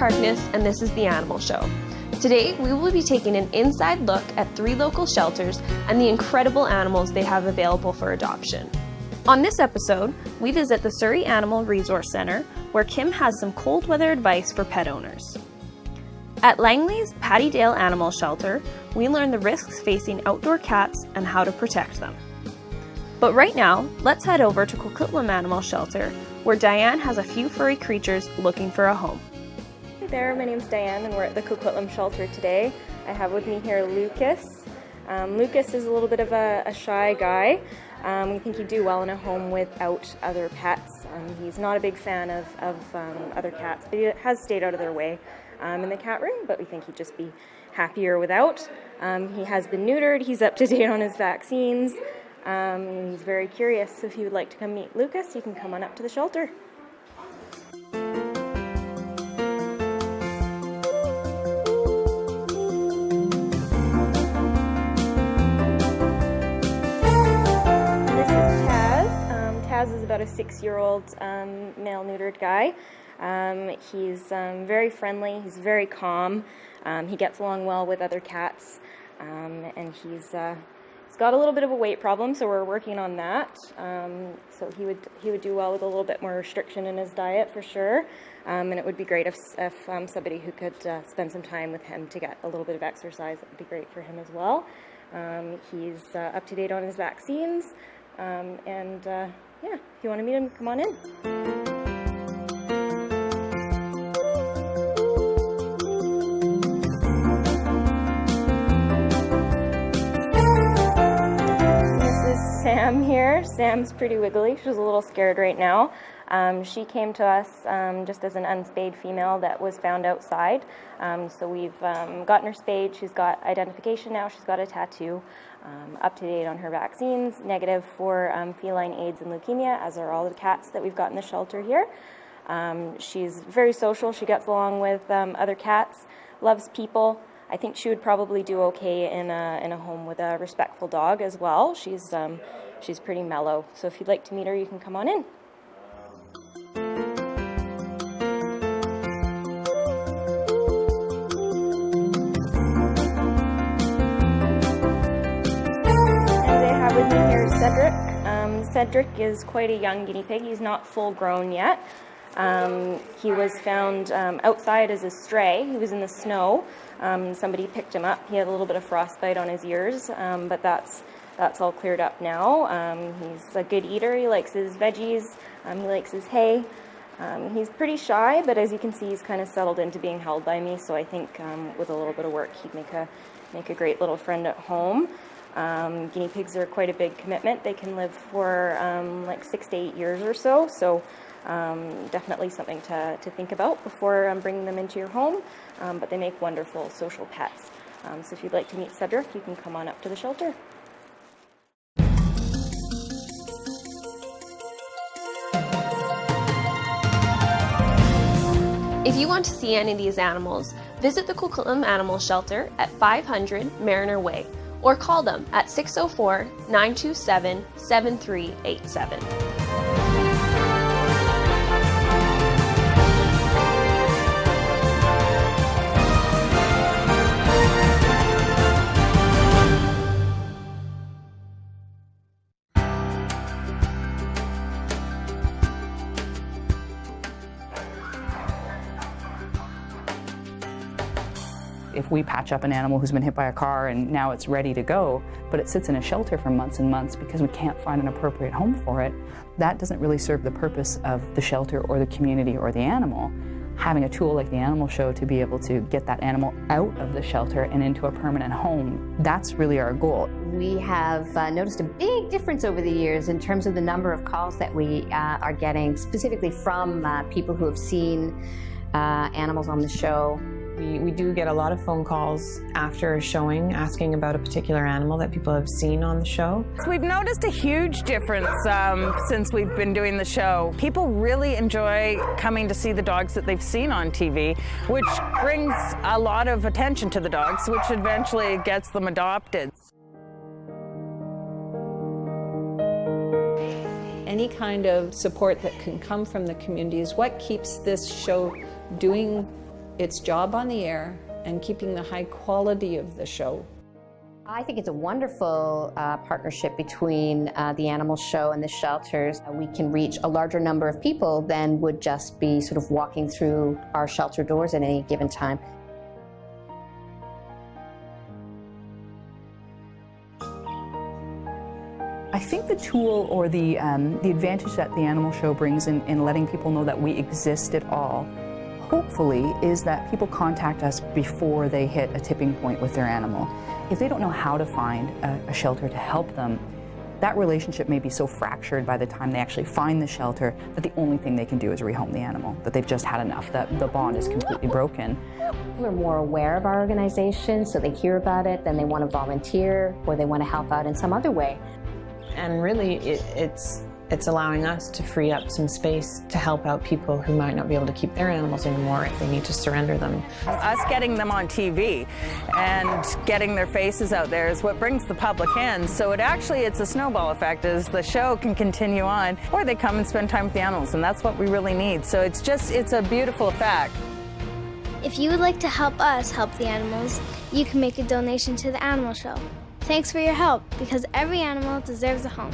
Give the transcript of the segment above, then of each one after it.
Harkness, and this is The Animal Show. Today, we will be taking an inside look at 3 local shelters and the incredible animals they have available for adoption. On this episode, we visit the Surrey Animal Resource Centre, where Kim has some cold weather advice for pet owners. At Langley's Pattydale Animal Shelter, we learn the risks facing outdoor cats and how to protect them. But right now, let's head over to Coquitlam Animal Shelter, where Diane has a few furry creatures looking for a home. Hey there, my name's Diane and we're at the Coquitlam Shelter today. I have with me here Lucas. Lucas is a little bit of a shy guy. We think he'd do well in a home without other pets. He's not a big fan of other cats, but he has stayed out of their way in the cat room, but we think he'd just be happier without. He has been neutered, he's up to date on his vaccines. He's very curious, so if you would like to come meet Lucas, you can come on up to the shelter. This is Taz. Taz is about a 6-year-old male neutered guy. He's very friendly, he's very calm, he gets along well with other cats, and he's got a little bit of a weight problem, so we're working on that. So he would do well with a little bit more restriction in his diet for sure. And it would be great if somebody who could spend some time with him to get a little bit of exercise. It would be great for him as well. He's up to date on his vaccines. Yeah, if you want to meet him, come on in. Sam here. Sam's pretty wiggly. She's a little scared right now. She came to us just as an unspayed female that was found outside. So we've gotten her spayed. She's got identification now. She's got a tattoo. Up to date on her vaccines. Negative for feline AIDS and leukemia, as are all the cats that we've got in the shelter here. She's very social. She gets along with other cats. Loves people. I think she would probably do okay in a home with a respectful dog as well. She's pretty mellow. So if you'd like to meet her, you can come on in. And I have with me here Cedric. Cedric is quite a young guinea pig. He's not full grown yet. He was found outside as a stray. He was in the snow. Somebody picked him up. He had a little bit of frostbite on his ears, but that's all cleared up now. He's a good eater. He likes his veggies. He likes his hay. He's pretty shy, but as you can see, he's kind of settled into being held by me. So I think with a little bit of work, he'd make a great little friend at home. Guinea pigs are quite a big commitment. They can live for like 6 to 8 years or so. So definitely something to think about before bringing them into your home, but they make wonderful social pets. So if you'd like to meet Cedric, you can come on up to the shelter. If you want to see any of these animals, visit the Coquitlam Animal Shelter at 500 Mariner Way, or call them at 604-927-7387. If we patch up an animal who's been hit by a car and now it's ready to go, but it sits in a shelter for months and months because we can't find an appropriate home for it, that doesn't really serve the purpose of the shelter or the community or the animal. Having a tool like the Animal Show to be able to get that animal out of the shelter and into a permanent home, that's really our goal. We have noticed a big difference over the years in terms of the number of calls that we are getting, specifically from people who have seen animals on the show. We do get a lot of phone calls after a showing asking about a particular animal that people have seen on the show. So we've noticed a huge difference since we've been doing the show. People really enjoy coming to see the dogs that they've seen on TV, which brings a lot of attention to the dogs, which eventually gets them adopted. Any kind of support that can come from the community is what keeps this show doing its job on the air and keeping the high quality of the show. I think it's a wonderful partnership between the animal show and the shelters. We can reach a larger number of people than would just be sort of walking through our shelter doors at any given time. I think the tool or the advantage that the animal show brings in letting people know that we exist at all, hopefully, is that people contact us before they hit a tipping point with their animal. If they don't know how to find a shelter to help them, that relationship may be so fractured by the time they actually find the shelter that the only thing they can do is rehome the animal, that they've just had enough, that the bond is completely broken. People are more aware of our organization, so they hear about it, then they want to volunteer, or they want to help out in some other way. And really, it's allowing us to free up some space to help out people who might not be able to keep their animals anymore if they need to surrender them. Us getting them on TV and getting their faces out there is what brings the public in. So it's a snowball effect as the show can continue on, or they come and spend time with the animals, and that's what we really need. So it's a beautiful effect. If you would like to help us help the animals, you can make a donation to the Animal Show. Thanks for your help, because every animal deserves a home.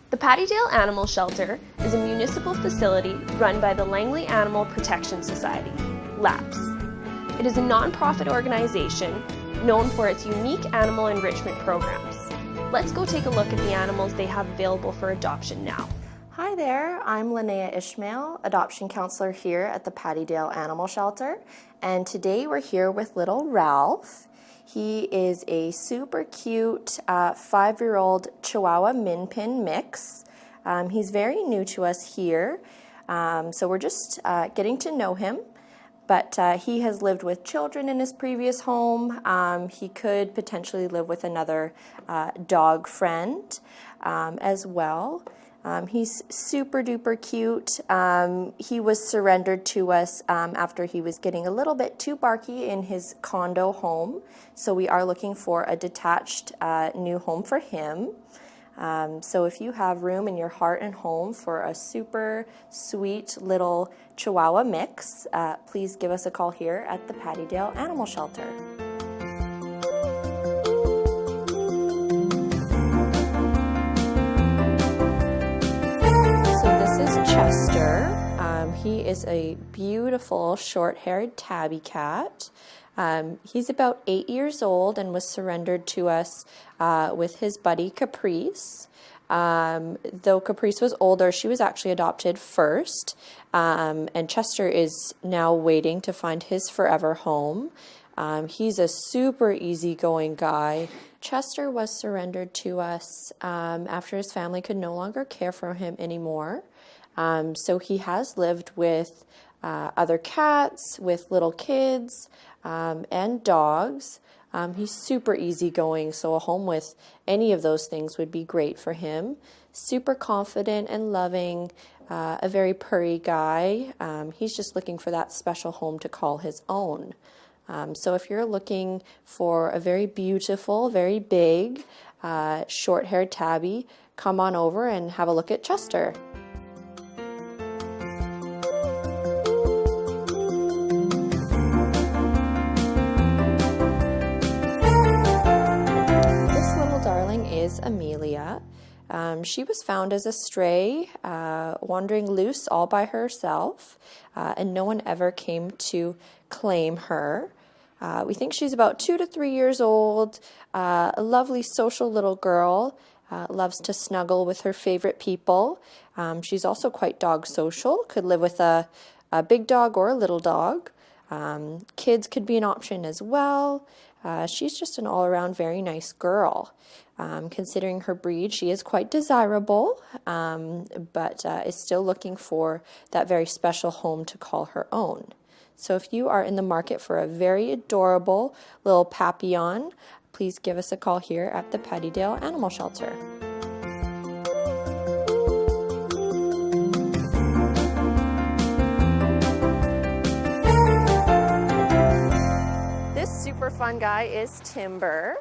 The Pattydale Animal Shelter is a municipal facility run by the Langley Animal Protection Society, LAPS. It is a non-profit organization known for its unique animal enrichment programs. Let's go take a look at the animals they have available for adoption now. Hi there, I'm Linnea Ishmael, adoption counselor here at the Pattydale Animal Shelter, and today we're here with little Ralph. He is a super cute 5-year-old Chihuahua Min Pin mix. He's very new to us here, so we're just getting to know him. But he has lived with children in his previous home. He could potentially live with another dog friend as well. He's super duper cute. He was surrendered to us after he was getting a little bit too barky in his condo home. So we are looking for a detached new home for him. So if you have room in your heart and home for a super sweet little Chihuahua mix, please give us a call here at the Pattydale Animal Shelter. Chester. He is a beautiful short-haired tabby cat. He's about 8 years old and was surrendered to us with his buddy Caprice. Though Caprice was older, she was actually adopted first, and Chester is now waiting to find his forever home. He's a super easygoing guy. Chester was surrendered to us after his family could no longer care for him anymore. So he has lived with other cats, with little kids, and dogs. He's super easygoing, so a home with any of those things would be great for him. Super confident and loving, a very purry guy. He's just looking for that special home to call his own. So if you're looking for a very beautiful, very big, short-haired tabby, come on over and have a look at Chester. Amelia. She was found as a stray, wandering loose all by herself, and no one ever came to claim her. We think she's about 2 to 3 years old, a lovely social little girl, loves to snuggle with her favorite people. She's also quite dog social, could live with a big dog or a little dog. Kids could be an option as well. She's just an all-around very nice girl. Considering her breed, she is quite desirable, but is still looking for that very special home to call her own. So if you are in the market for a very adorable little Papillon, please give us a call here at the Pattydale Animal Shelter. This super fun guy is Timber.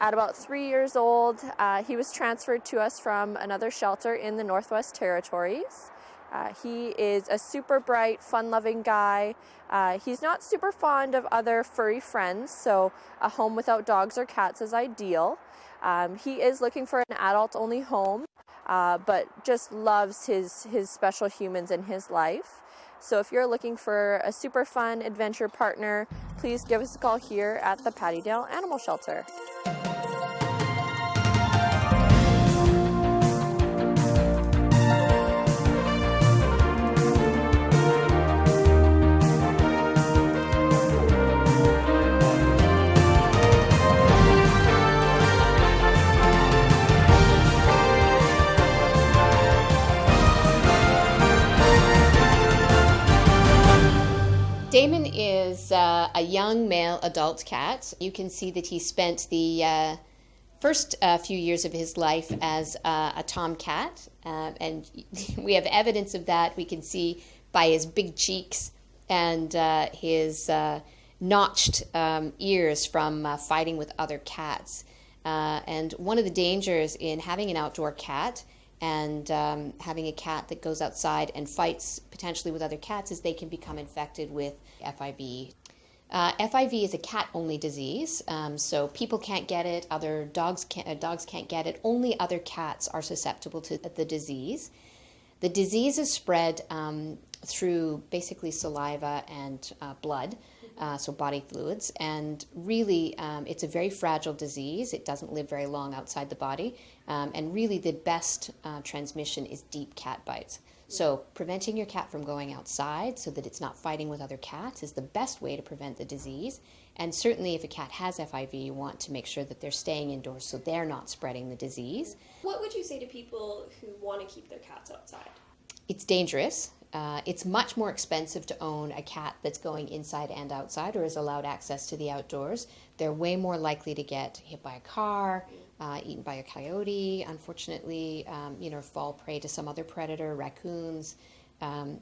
At about 3 years old, he was transferred to us from another shelter in the Northwest Territories. He is a super bright, fun-loving guy. He's not super fond of other furry friends, so a home without dogs or cats is ideal. He is looking for an adult-only home, but just loves his special humans in his life. So if you're looking for a super fun adventure partner, please give us a call here at the Pattydale Animal Shelter. Damon is a young male adult cat. You can see that he spent the first few years of his life as a tomcat, and we have evidence of that. We can see by his big cheeks and his notched ears from fighting with other cats. And one of the dangers in having an outdoor cat and having a cat that goes outside and fights potentially with other cats is they can become infected with FIV. FIV is a cat-only disease, so people can't get it, other dogs can't get it, only other cats are susceptible to the disease. The disease is spread through basically saliva and blood, so body fluids, and really it's a very fragile disease. It doesn't live very long outside the body, and really the best transmission is deep cat bites. So preventing your cat from going outside so that it's not fighting with other cats is the best way to prevent the disease. And certainly if a cat has FIV, you want to make sure that they're staying indoors so they're not spreading the disease. What would you say to people who want to keep their cats outside? It's dangerous. It's much more expensive to own a cat that's going inside and outside or is allowed access to the outdoors. They're way more likely to get hit by a car, eaten by a coyote, unfortunately, fall prey to some other predator, raccoons.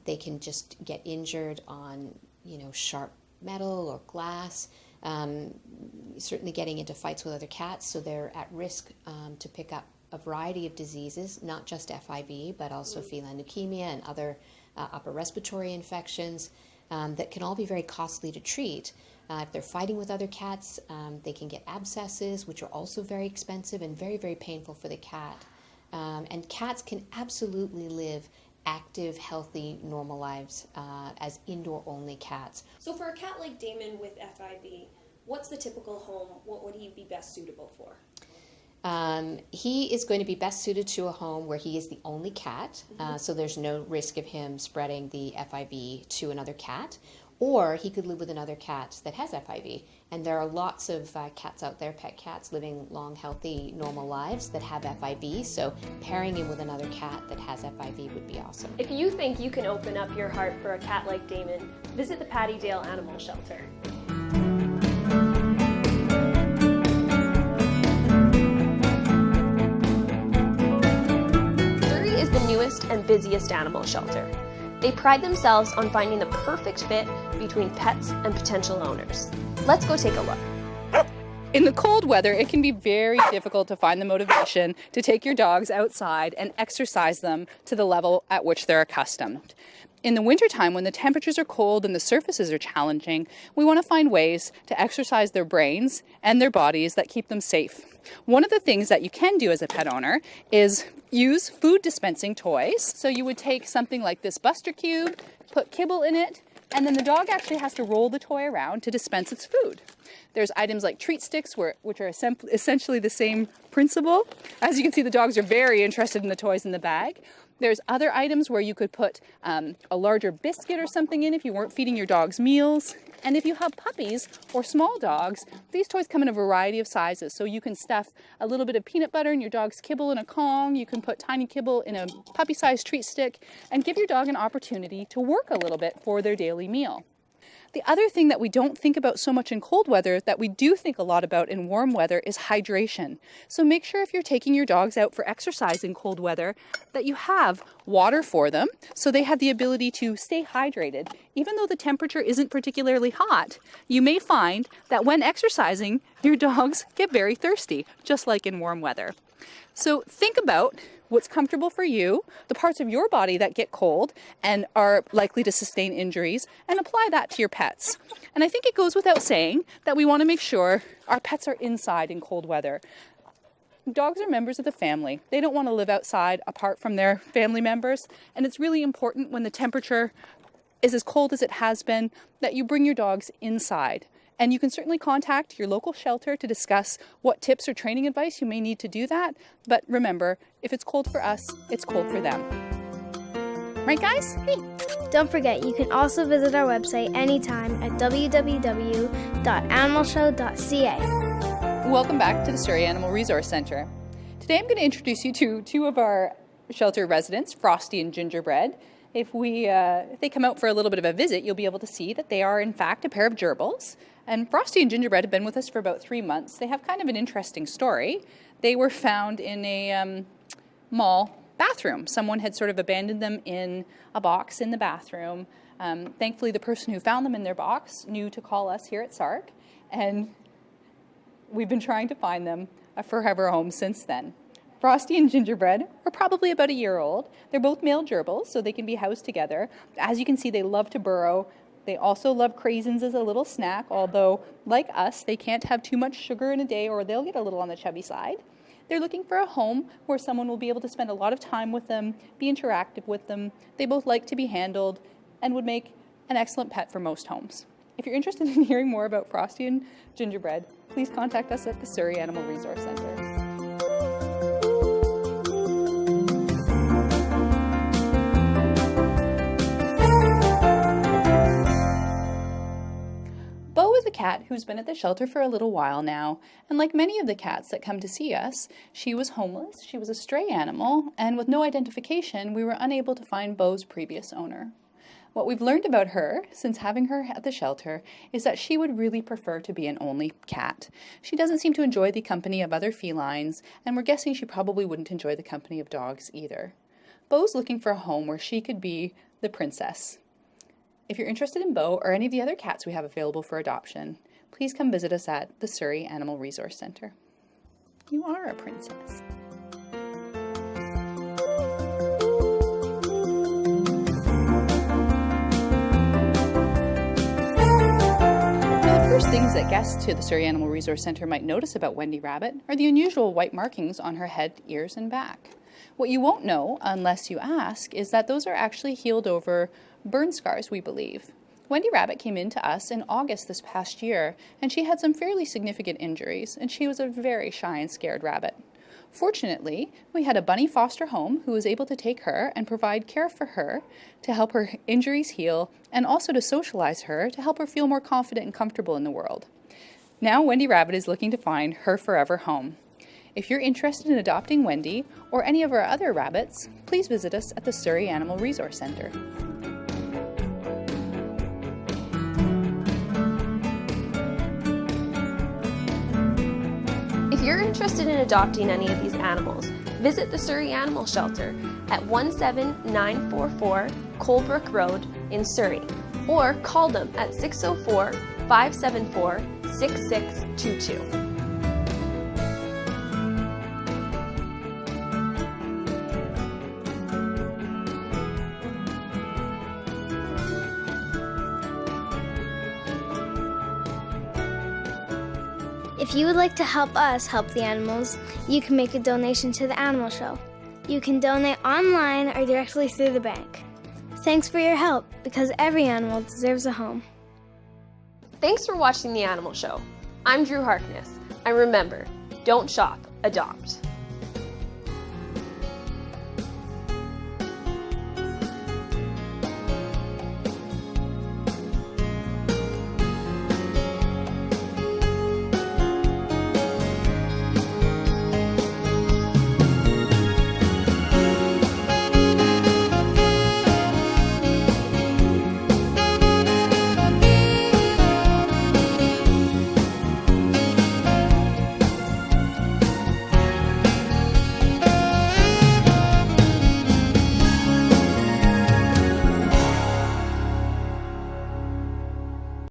They can just get injured on, sharp metal or glass, certainly getting into fights with other cats, so they're at risk to pick up a variety of diseases, not just FIV, but also feline leukemia and other upper respiratory infections that can all be very costly to treat. If they're fighting with other cats, they can get abscesses, which are also very expensive and very, very painful for the cat. And cats can absolutely live active, healthy, normal lives as indoor-only cats. So for a cat like Damon with FIV, what's the typical home? What would he be best suitable for? He is going to be best suited to a home where he is the only cat, so there's no risk of him spreading the FIV to another cat. Or he could live with another cat that has FIV. And there are lots of cats out there, pet cats, living long, healthy, normal lives that have FIV. So pairing him with another cat that has FIV would be awesome. If you think you can open up your heart for a cat like Damon, visit the Pattydale Animal Shelter. Surrey is the newest and busiest animal shelter. They pride themselves on finding the perfect fit between pets and potential owners. Let's go take a look. In the cold weather, it can be very difficult to find the motivation to take your dogs outside and exercise them to the level at which they're accustomed. In the wintertime, when the temperatures are cold and the surfaces are challenging, we want to find ways to exercise their brains and their bodies that keep them safe. One of the things that you can do as a pet owner is use food dispensing toys. So you would take something like this Buster Cube, put kibble in it, and then the dog actually has to roll the toy around to dispense its food. There's items like treat sticks, which are essentially the same principle. As you can see, the dogs are very interested in the toys in the bag. There's other items where you could put a larger biscuit or something in if you weren't feeding your dogs meals. And if you have puppies or small dogs, these toys come in a variety of sizes. So you can stuff a little bit of peanut butter in your dog's kibble in a Kong. You can put tiny kibble in a puppy-sized treat stick and give your dog an opportunity to work a little bit for their daily meal. The other thing that we don't think about so much in cold weather that we do think a lot about in warm weather is hydration. So make sure if you're taking your dogs out for exercise in cold weather that you have water for them so they have the ability to stay hydrated. Even though the temperature isn't particularly hot, you may find that when exercising, your dogs get very thirsty, just like in warm weather. So think about what's comfortable for you, the parts of your body that get cold and are likely to sustain injuries, and apply that to your pets. And I think it goes without saying that we want to make sure our pets are inside in cold weather. Dogs are members of the family. They don't want to live outside apart from their family members, and it's really important when the temperature is as cold as it has been that you bring your dogs inside. And you can certainly contact your local shelter to discuss what tips or training advice you may need to do that. But remember, if it's cold for us, it's cold for them. Right, guys? Hey. Don't forget, you can also visit our website anytime at www.animalshow.ca. Welcome back to the Surrey Animal Resource Centre. Today I'm going to introduce you to two of our shelter residents, Frosty and Gingerbread. If they come out for a little bit of a visit, you'll be able to see that they are in fact a pair of gerbils. And Frosty and Gingerbread have been with us for about 3 months. They have kind of an interesting story. They were found in a mall bathroom. Someone had sort of abandoned them in a box in the bathroom. Thankfully, the person who found them in their box knew to call us here at SARC, and we've been trying to find them a forever home since then. Frosty and Gingerbread are probably about a year old. They're both male gerbils, so they can be housed together. As you can see, they love to burrow. They also love craisins as a little snack, although, like us, they can't have too much sugar in a day or they'll get a little on the chubby side. They're looking for a home where someone will be able to spend a lot of time with them, be interactive with them. They both like to be handled and would make an excellent pet for most homes. If you're interested in hearing more about Frosty and Gingerbread, please contact us at the Surrey Animal Resource Centre. Bo is a cat who's been at the shelter for a little while now, and like many of the cats that come to see us, she was homeless, she was a stray animal, and with no identification, we were unable to find Bo's previous owner. What we've learned about her since having her at the shelter is that she would really prefer to be an only cat. She doesn't seem to enjoy the company of other felines, and we're guessing she probably wouldn't enjoy the company of dogs either. Bo's looking for a home where she could be the princess. If you're interested in Bo or any of the other cats we have available for adoption, please come visit us at the Surrey Animal Resource Centre. You are a princess. The first things that guests to the Surrey Animal Resource Centre might notice about Wendy Rabbit are the unusual white markings on her head, ears, and back. What you won't know, unless you ask, is that those are actually healed over burn scars, we believe. Wendy Rabbit came in to us in August this past year, and she had some fairly significant injuries, and she was a very shy and scared rabbit. Fortunately, we had a bunny foster home who was able to take her and provide care for her to help her injuries heal, and also to socialize her to help her feel more confident and comfortable in the world. Now Wendy Rabbit is looking to find her forever home. If you're interested in adopting Wendy or any of our other rabbits, please visit us at the Surrey Animal Resource Centre. If you're interested in adopting any of these animals, visit the Surrey Animal Shelter at 17944 Colebrook Road in Surrey, or call them at 604-574-6622. If you would like to help us help the animals, you can make a donation to the Animal Show. You can donate online or directly through the bank. Thanks for your help, because every animal deserves a home. Thanks for watching The Animal Show. I'm Drew Harkness. And remember, don't shop, adopt.